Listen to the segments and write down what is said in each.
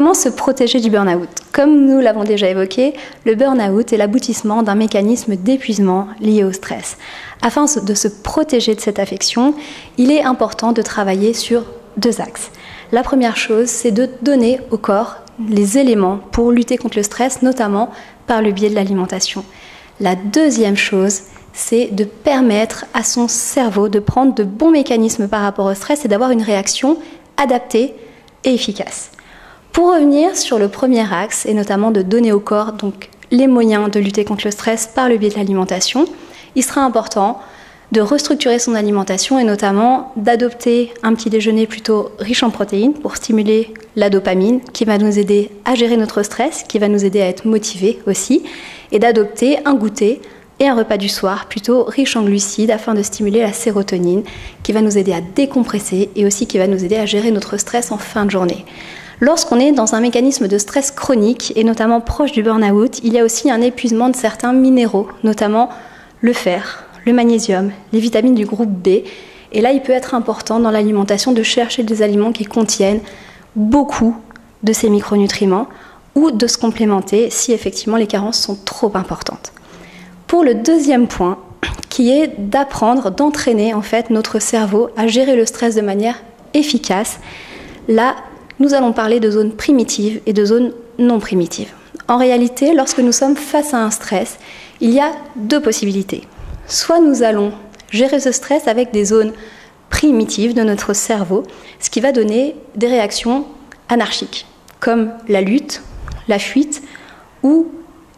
Comment se protéger du burn-out? Comme nous l'avons déjà évoqué, le burn-out est l'aboutissement d'un mécanisme d'épuisement lié au stress. Afin de se protéger de cette affection, il est important de travailler sur 2 axes. La première chose, c'est de donner au corps les éléments pour lutter contre le stress, notamment par le biais de l'alimentation. La deuxième chose, c'est de permettre à son cerveau de prendre de bons mécanismes par rapport au stress et d'avoir une réaction adaptée et efficace. Pour revenir sur le premier axe, et notamment de donner au corps donc, les moyens de lutter contre le stress par le biais de l'alimentation, il sera important de restructurer son alimentation et notamment d'adopter un petit déjeuner plutôt riche en protéines pour stimuler la dopamine qui va nous aider à gérer notre stress, qui va nous aider à être motivés aussi, et d'adopter un goûter et un repas du soir plutôt riche en glucides afin de stimuler la sérotonine qui va nous aider à décompresser et aussi qui va nous aider à gérer notre stress en fin de journée. Lorsqu'on est dans un mécanisme de stress chronique et notamment proche du burn-out, il y a aussi un épuisement de certains minéraux, notamment le fer, le magnésium, les vitamines du groupe B. Et là, il peut être important dans l'alimentation de chercher des aliments qui contiennent beaucoup de ces micronutriments ou de se complémenter si effectivement les carences sont trop importantes. Pour le deuxième point, qui est d'apprendre, d'entraîner en fait notre cerveau à gérer le stress de manière efficace, là, nous allons parler de zones primitives et de zones non primitives. En réalité, lorsque nous sommes face à un stress, il y a 2 possibilités. Soit nous allons gérer ce stress avec des zones primitives de notre cerveau, ce qui va donner des réactions anarchiques, comme la lutte, la fuite ou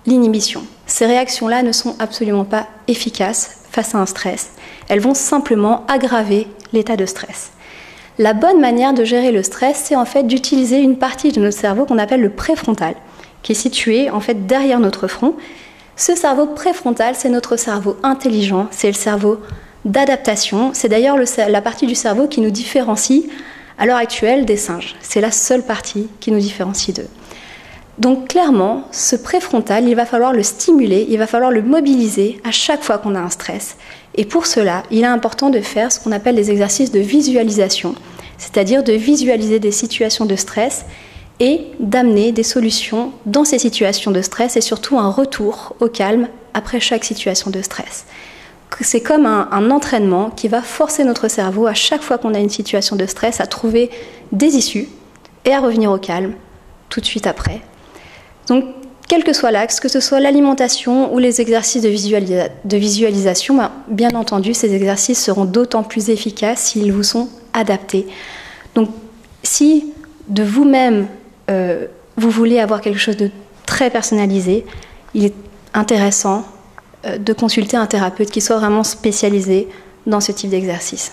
l'inhibition. Ces réactions-là ne sont absolument pas efficaces face à un stress. Elles vont simplement aggraver l'état de stress. La bonne manière de gérer le stress, c'est en fait d'utiliser une partie de notre cerveau qu'on appelle le préfrontal, qui est situé en fait derrière notre front. Ce cerveau préfrontal, c'est notre cerveau intelligent, c'est le cerveau d'adaptation. C'est d'ailleurs la partie du cerveau qui nous différencie à l'heure actuelle des singes. C'est la seule partie qui nous différencie d'eux. Donc clairement, ce préfrontal, il va falloir le stimuler, il va falloir le mobiliser à chaque fois qu'on a un stress. Et pour cela, il est important de faire ce qu'on appelle des exercices de visualisation, c'est-à-dire de visualiser des situations de stress et d'amener des solutions dans ces situations de stress et surtout un retour au calme après chaque situation de stress. C'est comme un entraînement qui va forcer notre cerveau à chaque fois qu'on a une situation de stress à trouver des issues et à revenir au calme tout de suite après. Donc, quel que soit l'axe, que ce soit l'alimentation ou les exercices de visualisation, bien entendu, ces exercices seront d'autant plus efficaces s'ils vous sont adaptés. Donc, si de vous-même, vous voulez avoir quelque chose de très personnalisé, il est intéressant de consulter un thérapeute qui soit vraiment spécialisé dans ce type d'exercice.